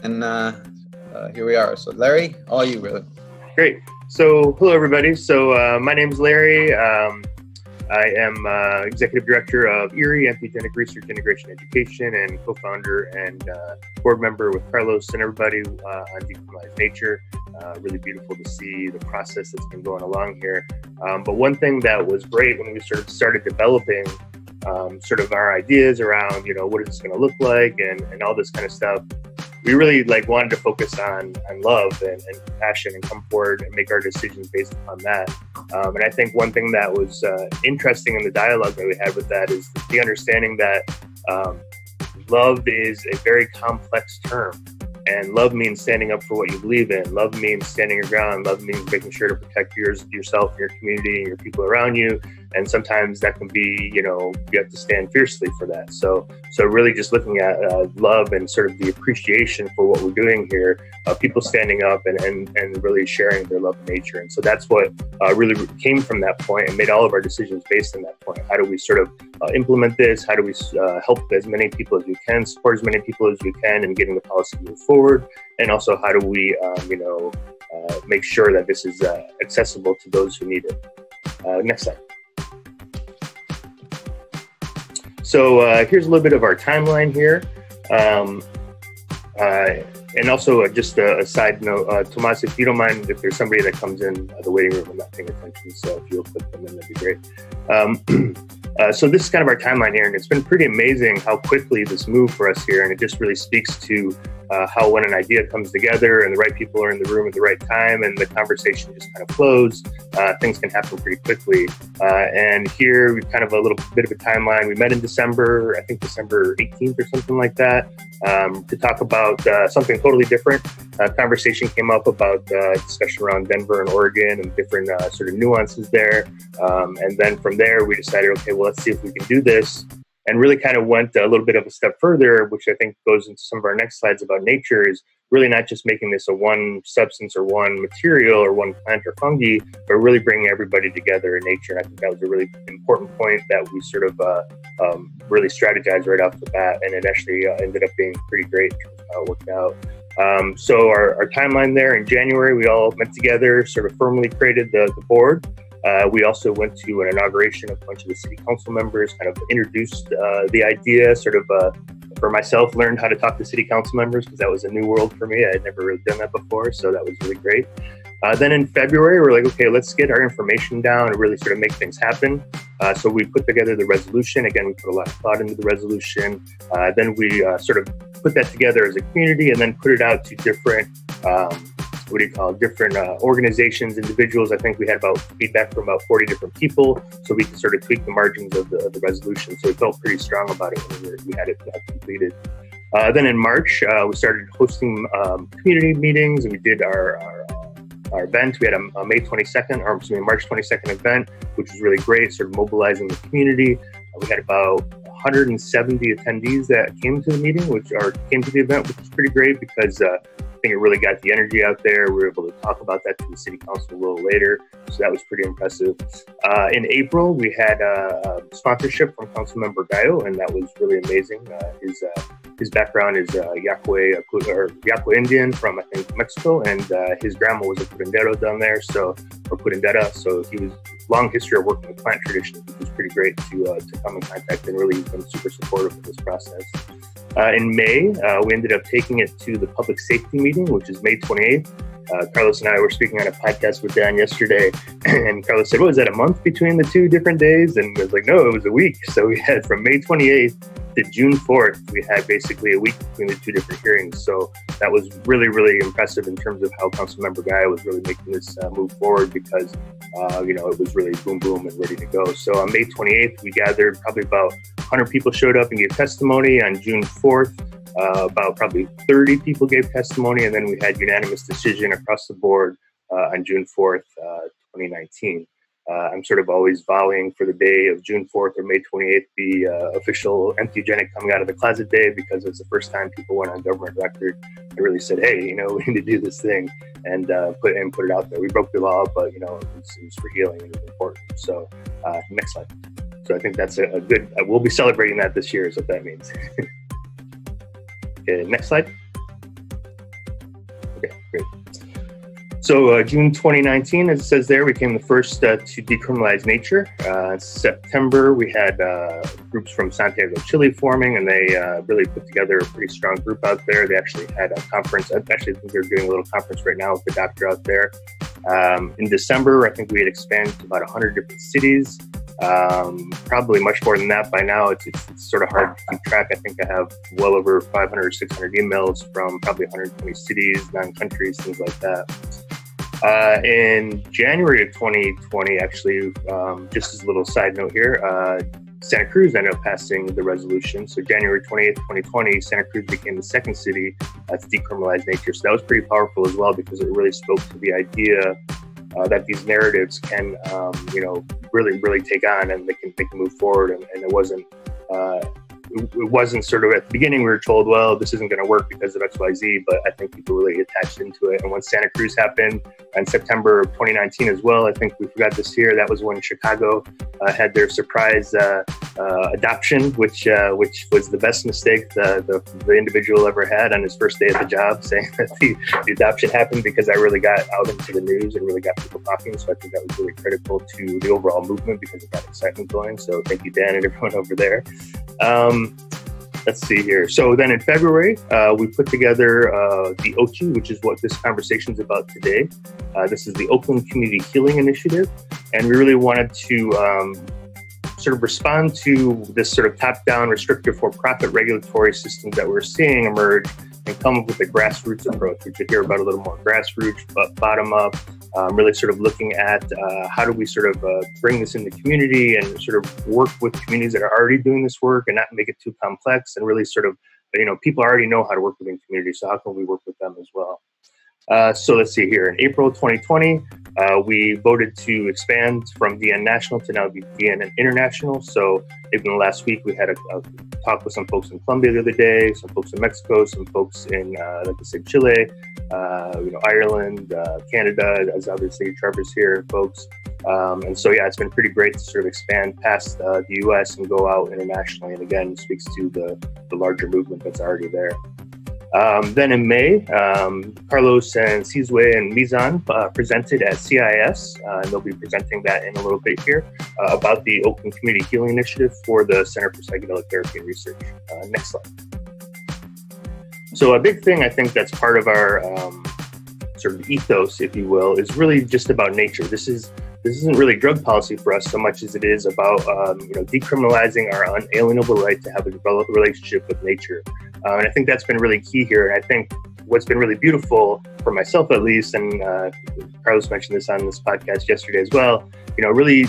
And here we are. So Larry, all you really. Great. So hello, everybody. So my name is Larry. I am Executive Director of ERIE, Anthropogenic Research Integration Education, and co-founder and board member with Carlos and everybody on Decriminalize Nature. Really beautiful to see the process that's been going along here. But one thing that was great when we sort of started developing sort of our ideas around, what is this going to look like and all this kind of stuff, we really wanted to focus on love and compassion and come forward and make our decisions based upon that. And I think one thing that was interesting in the dialogue that we had with that is the understanding that love is a very complex term. And love means standing up for what you believe in. Love means standing your ground. Love means making sure to protect yourself, your community, and your people around you. And sometimes that can be, you have to stand fiercely for that. So really just looking at love and sort of the appreciation for what we're doing here, people standing up and really sharing their love of nature. And so that's what really came from that point and made all of our decisions based on that point. How do we sort of implement this? How do we help as many people as we can, support as many people as we can in getting the policy to move forward? And also, how do we, make sure that this is accessible to those who need it? Next slide. So here's a little bit of our timeline here. And also just a side note, Tomas, if you don't mind, if there's somebody that comes in the waiting room and not paying attention, so if you'll put them in, that'd be great. So this is kind of our timeline here, and it's been pretty amazing how quickly this moved for us here, and it just really speaks to how when an idea comes together and the right people are in the room at the right time and the conversation just kind of flows, things can happen pretty quickly. And here we've kind of a little bit of a timeline. We met in December, I think December 18th or something like that, to talk about something totally different. Conversation came up about discussion around Denver and Oregon and different sort of nuances there. And then from there, we decided, okay, well, let's see if we can do this. And really kind of went a little bit of a step further, which I think goes into some of our next slides about nature, is really not just making this a one substance or one material or one plant or fungi, but really bringing everybody together in nature. And I think that was a really important point that we sort of really strategized right off the bat. And it actually ended up being pretty great how it worked out. So our timeline there in January, we all met together, sort of formally created the board. We also went to an inauguration of a bunch of the city council members, kind of introduced the idea, sort of for myself, learned how to talk to city council members because that was a new world for me. I had never really done that before, so that was really great. Then in February, we're like, okay, let's get our information down and really sort of make things happen. So we put together the resolution. Again, we put a lot of thought into the resolution. Then we sort of put that together as a community and then put it out to different different organizations, individuals. I think we had about feedback from about 40 different people, so we could sort of tweak the margins of the resolution. So we felt pretty strong about it when we had it completed. Then in March, we started hosting community meetings, and we did our event. We had a March 22nd event, which was really great, sort of mobilizing the community. We had about 170 attendees that came to the meeting, came to the event, which was pretty great because I think it really got the energy out there. We were able to talk about that to the city council a little later, so that was pretty impressive. In April, we had a sponsorship from Councilmember Gallo, and that was really amazing. His background is Yaqui Indian from, I think, Mexico, and his grandma was a curandero down there, so he was long history of working with plant traditions, which was pretty great to come in contact, and really been super supportive of this process. In May, we ended up taking it to the public safety meeting, which is May 28th. Carlos and I were speaking on a podcast with Dan yesterday, and Carlos said, "What was that, a month between the two different days?" And I was like, "No, it was a week." So we had from May 28th to June 4th, we had basically a week between the two different hearings. So that was really, really impressive in terms of how Councilmember Guy was really making this move forward because, it was really boom, boom, and ready to go. So on May 28th, we gathered probably about 100 people showed up and gave testimony. On June 4th, about probably 30 people gave testimony, and then we had unanimous decision across the board on June 4th, 2019. I'm sort of always volleying for the day of June 4th or May 28th, the official entheogenic coming out of the closet day, because it's the first time people went on government record and really said, hey, we need to do this thing and put it out there. We broke the law, but, it was for healing and it was important. So next slide. So I think that's a good, we'll be celebrating that this year is what that means. Okay, next slide. So June 2019, as it says there, we became the first to decriminalize nature. In September, we had groups from Santiago, Chile forming, and they really put together a pretty strong group out there. They actually had a conference. Actually, I think they're doing a little conference right now with the doctor out there. In December, I think we had expanded to about 100 different cities. Probably much more than that by now. It's sort of hard to keep track. I think I have well over 500 or 600 emails from probably 120 cities, 9 countries, things like that. In January of 2020, actually, just as a little side note here, Santa Cruz ended up passing the resolution. So January 28th, 2020, Santa Cruz became the second city to decriminalize nature. So that was pretty powerful as well, because it really spoke to the idea that these narratives can, really take on, and they can move forward. And it wasn't sort of at the beginning we were told, well, this isn't going to work because of XYZ, but I think people really attached into it. And when Santa Cruz happened in September of 2019 as well, I think we forgot this here, that was when Chicago had their surprise adoption, which was the best mistake the individual ever had on his first day at the job, saying that the adoption happened, because that really got out into the news and really got people talking. So I think that was really critical to the overall movement, because it got excitement going. So thank you, Dan, and everyone over there. Let's see here. So then in February, we put together the OCHI, which is what this conversation is about today. This is the Oakland Community Healing Initiative. And we really wanted to sort of respond to this sort of top-down restrictive for-profit regulatory systems that we're seeing emerge, and come up with a grassroots approach, which you'll hear about a little more. Grassroots, but bottom-up, really sort of looking at how do we sort of bring this into community and sort of work with communities that are already doing this work and not make it too complex, and really sort of, people already know how to work within communities, so how can we work with them as well? So let's see here. In April 2020, we voted to expand from DN National to now be DN International. So even last week, we had a talk with some folks in Colombia the other day, some folks in Mexico, some folks in, like I said, Chile, Ireland, Canada, as obviously Trevor's here, folks. And so, yeah, it's been pretty great to sort of expand past the U.S. and go out internationally. And again, speaks to the larger movement that's already there. Then in May, Carlos and Sizwe and Mizan presented at CIS, and they'll be presenting that in a little bit here, about the Oakland Community Healing Initiative for the Center for Psychedelic Therapy and Research. Next slide. So a big thing I think that's part of our sort of ethos, if you will, is really just about nature. This isn't really drug policy for us so much as it is about decriminalizing our unalienable right to have a relationship with nature. And I think that's been really key here. And I think what's been really beautiful for myself, at least, and Carlos mentioned this on this podcast yesterday as well, really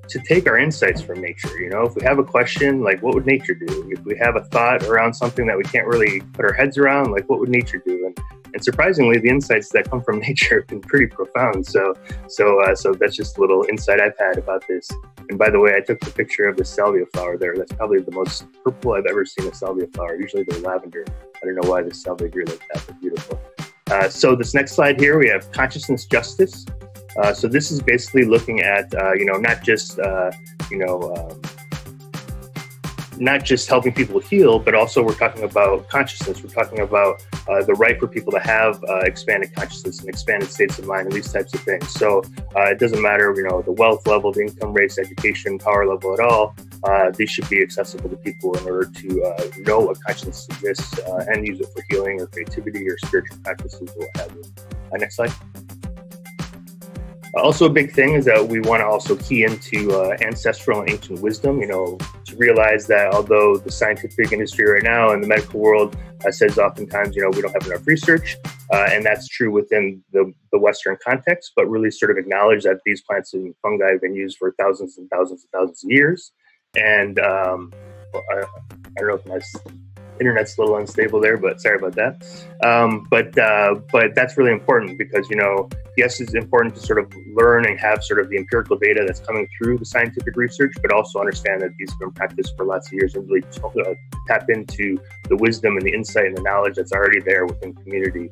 to take our insights from nature. If we have a question, like, what would nature do? If we have a thought around something that we can't really put our heads around, like, what would nature do? And surprisingly, the insights that come from nature have been pretty profound. So that's just a little insight I've had about this. And by the way, I took the picture of the salvia flower there. That's probably the most purple I've ever seen a salvia flower. Usually they're lavender. I don't know why this salvia grew like that, but beautiful. So this next slide here, we have consciousness justice. So this is basically looking at, not just, not just helping people heal, but also we're talking about consciousness. We're talking about the right for people to have expanded consciousness and expanded states of mind and these types of things. So it doesn't matter, the wealth level, the income rates, education, power level at all. These should be accessible to people in order to know what consciousness exists and use it for healing or creativity or spiritual practices or what have you. Next slide. Also, a big thing is that we want to also key into ancestral and ancient wisdom, to realize that although the scientific industry right now and the medical world says oftentimes, we don't have enough research, and that's true within the Western context, but really sort of acknowledge that these plants and fungi have been used for thousands and thousands and thousands of years. And I don't know if my internet's a little unstable there, but sorry about that. But that's really important because, yes, it's important to sort of learn and have sort of the empirical data that's coming through the scientific research, but also understand that these have been practiced for lots of years and really tap into the wisdom and the insight and the knowledge that's already there within community.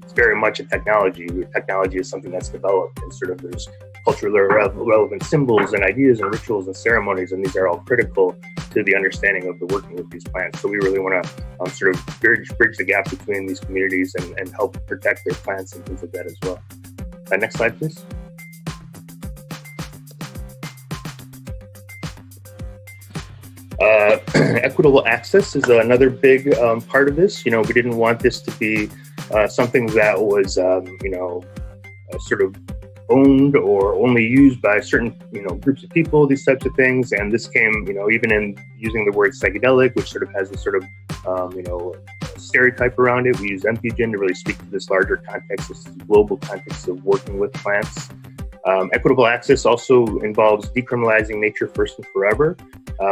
It's very much a technology. Technology is something that's developed, and sort of there's culturally relevant symbols and ideas and rituals and ceremonies, and these are all critical to the understanding of the working with these plants. So we really want to sort of bridge the gap between these communities and help protect their plants and things like that as well. Next slide, please. Equitable access is another big part of this. We didn't want this to be something that was, sort of owned or only used by certain, groups of people, these types of things. And this came, even in using the word psychedelic, which sort of has a sort of, stereotype around it. We use entheogen to really speak to this larger context, this global context of working with plants. Equitable access also involves decriminalizing nature first and forever.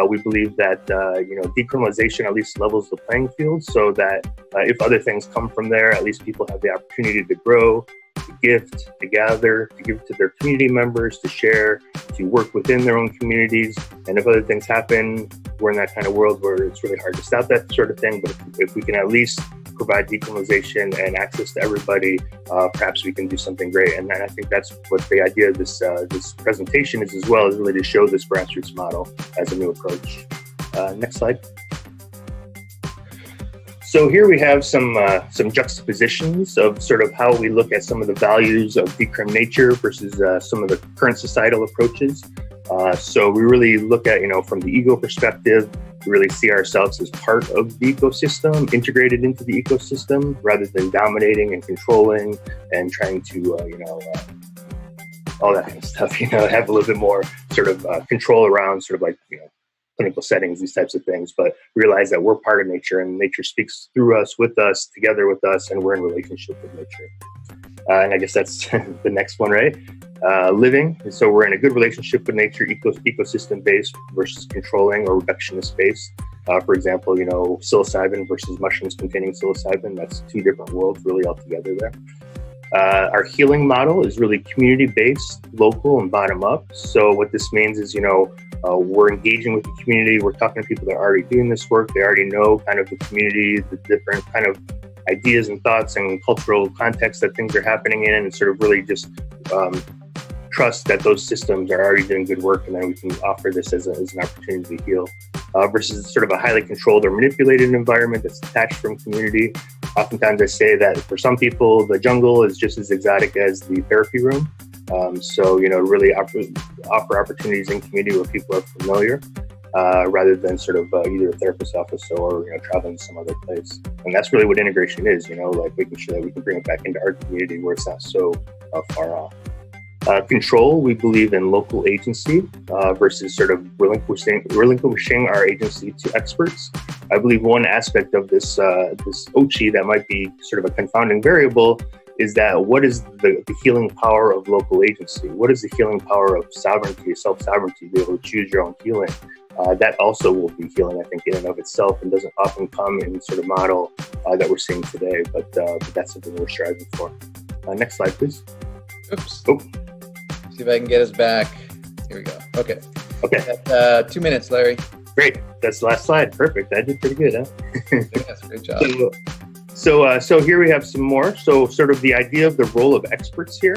We believe that, decriminalization at least levels the playing field so that if other things come from there, at least people have the opportunity to grow, to gift, to gather, to give to their community members, to share, to work within their own communities. And if other things happen, we're in that kind of world where it's really hard to stop that sort of thing. But if we can at least provide decriminalization and access to everybody, perhaps we can do something great. And I think that's what the idea of this presentation is as well, is really to show this grassroots model as a new approach. Next slide. So here we have some juxtapositions of sort of how we look at some of the values of decrim nature versus some of the current societal approaches. So we really look at, from the ego perspective, we really see ourselves as part of the ecosystem, integrated into the ecosystem, rather than dominating and controlling and trying to, all that kind of stuff, have a little bit more sort of control around sort of like, clinical settings, these types of things, but realize that we're part of nature and nature speaks through us, with us, together with us, and we're in relationship with nature. And I guess that's the next one, right? Living. So we're in a good relationship with nature, ecosystem-based versus controlling or reductionist-based. For example, psilocybin versus mushrooms containing psilocybin. That's two different worlds really altogether there. Our healing model is really community-based, local, and bottom-up. So what this means is, we're engaging with the community. We're talking to people that are already doing this work. They already know kind of the community, the different kind of ideas and thoughts and cultural context that things are happening in, and sort of really just trust that those systems are already doing good work, and then we can offer this as an opportunity to heal. Versus sort of a highly controlled or manipulated environment that's detached from community. Oftentimes I say that for some people, the jungle is just as exotic as the therapy room. So, really offer opportunities in community where people are familiar, rather than sort of either a therapist's office or, traveling to some other place. And that's really what integration is, like making sure that we can bring it back into our community where it's not so far off. Control, we believe in local agency versus sort of relinquishing our agency to experts. I believe one aspect of this OCHI that might be sort of a confounding variable is that what is the healing power of local agency? What is the healing power of sovereignty, self-sovereignty, to be able to choose your own healing? That also will be healing, I think, in and of itself, and doesn't often come in the sort of model that we're seeing today, but that's something we're striving for. Next slide, please. Oops. Oh. See if I can get us back. Here we go. Okay. Okay. 2 minutes, Larry. Great. That's the last slide. Perfect. I did pretty good, huh? Yes, great job. So here we have some more. So sort of the idea of the role of experts here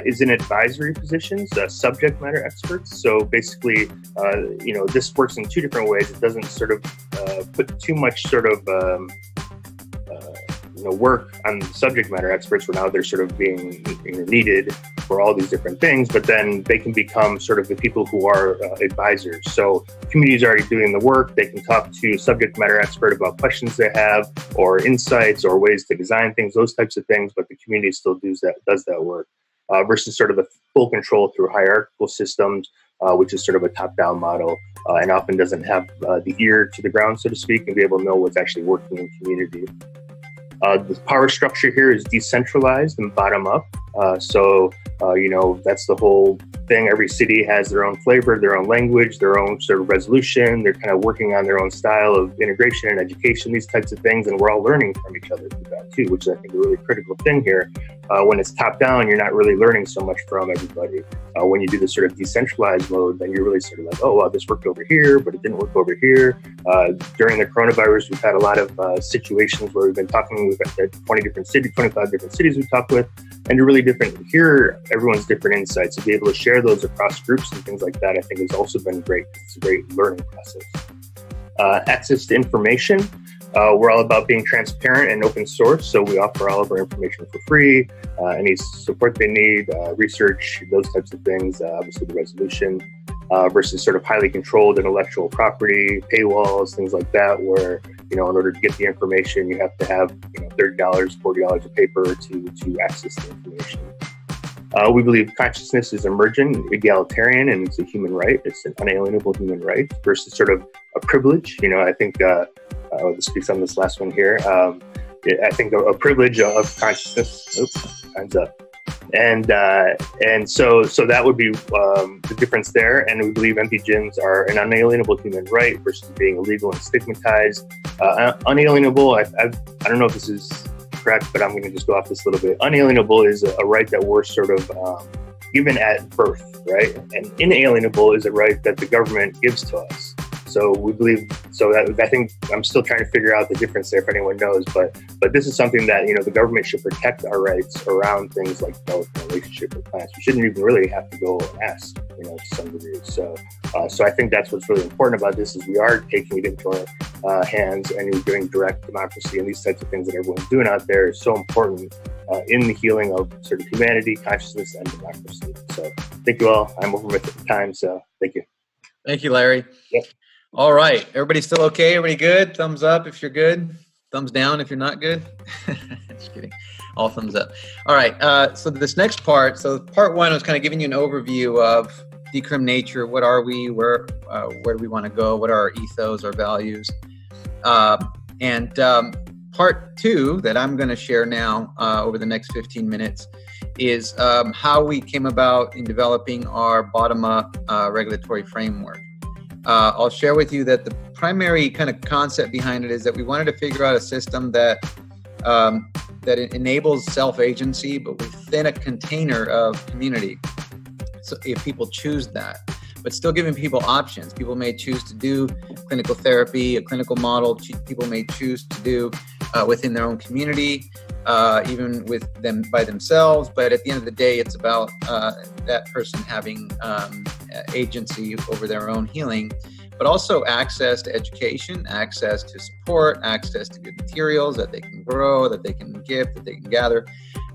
is in advisory positions, subject matter experts. So basically, this works in two different ways. It doesn't sort of put too much sort of work on subject matter experts, where now they're sort of being needed for all these different things, but then they can become sort of the people who are advisors. So community is already doing the work. They can talk to subject matter expert about questions they have, or insights, or ways to design things, those types of things, but the community still does that work. Versus sort of the full control through hierarchical systems, which is sort of a top-down model, and often doesn't have the ear to the ground, so to speak, and be able to know what's actually working in community. The power structure here is decentralized and bottom up. So that's the whole thing. Every city has their own flavor, their own language, their own sort of resolution. They're kind of working on their own style of integration and education, these types of things. And we're all learning from each other through that too, which is, I think, a really critical thing here. When it's top down, you're not really learning so much from everybody. When you do this sort of decentralized mode, then you're really sort of like, oh, well, this worked over here, but it didn't work over here. During the coronavirus, we've had a lot of situations where we've been talking with 20 different cities, 25 different cities we talked with, and you're really different. Hear everyone's different insights, to be able to share those across groups and things like that, I think has also been great. It's a great learning process. Access to information. We're all about being transparent and open source, so we offer all of our information for free. Any support they need, research, those types of things, obviously the resolution, versus sort of highly controlled intellectual property, paywalls, things like that, where, in order to get the information, you have to have, $30, $40 a paper to access the information. We believe consciousness is emergent, egalitarian, and it's a human right. It's an unalienable human right versus sort of a privilege. I think I'll speak on this last one here. I think a privilege of consciousness. Oops, time's up. And so that would be the difference there. And we believe empty gyms are an unalienable human right versus being illegal and stigmatized. Unalienable, I don't know if this is correct, but I'm going to just go off this a little bit. Unalienable is a right that we're sort of given at birth, right? And inalienable is a right that the government gives to us. So we believe, I think I'm still trying to figure out the difference there if anyone knows, but this is something that, the government should protect our rights around things like developing a relationship with clients. We shouldn't even really have to go and ask, to some degree. So I think that's what's really important about this is we are taking it into our hands and we're doing direct democracy and these types of things that everyone's doing out there is so important in the healing of sort of humanity, consciousness, and democracy. So thank you all. I'm over my time, so thank you. Thank you, Larry. Yep. All right. Everybody still okay? Everybody good? Thumbs up if you're good. Thumbs down if you're not good. Just kidding. All thumbs up. All right. So this next part. So part one was kind of giving you an overview of Decrim Nature. What are we? Where do we want to go? What are our ethos, our values? And part two that I'm going to share now over the next 15 minutes is how we came about in developing our bottom-up regulatory framework. I'll share with you that the primary kind of concept behind it is that we wanted to figure out a system that that enables self-agency, but within a container of community. So if people choose that, but still giving people options. People may choose to do clinical therapy, a clinical model. People may choose to do within their own community, even with them by themselves. But at the end of the day, it's about that person having agency over their own healing, but also access to education, access to support, access to good materials that they can grow, that they can gift, that they can gather.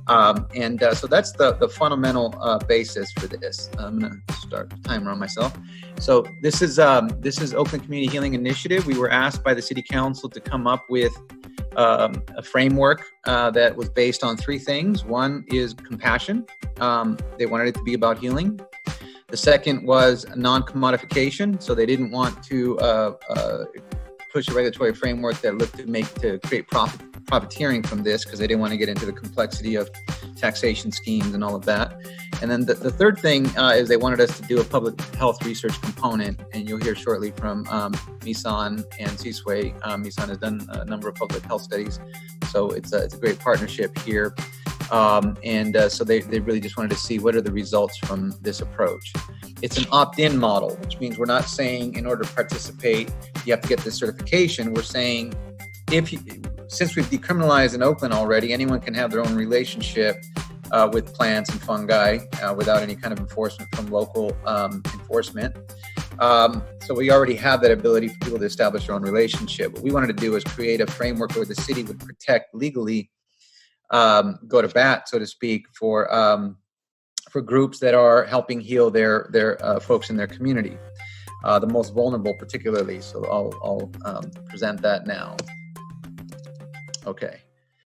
So that's the fundamental basis for this. I'm going to start the timer on myself. So this is Oakland Community Healing Initiative. We were asked by the City Council to come up with a framework that was based on three things. One is compassion. They wanted it to be about healing. The second was non-commodification. So they didn't want to push a regulatory framework that looked to create profiteering from this, because they didn't want to get into the complexity of taxation schemes and all of that. And then the third thing is they wanted us to do a public health research component, and you'll hear shortly from Misan and Sisway. Misan has done a number of public health studies, so it's a great partnership here. So they really just wanted to see what are the results from this approach. It's an opt-in model, which means we're not saying in order to participate, you have to get this certification. We're saying since we've decriminalized in Oakland already, anyone can have their own relationship with plants and fungi without any kind of enforcement from local enforcement. So we already have that ability for people to establish their own relationship. What we wanted to do is create a framework where the city would protect legally, go to bat, so to speak, for groups that are helping heal their folks in their community, the most vulnerable particularly. So I'll present that now. Okay.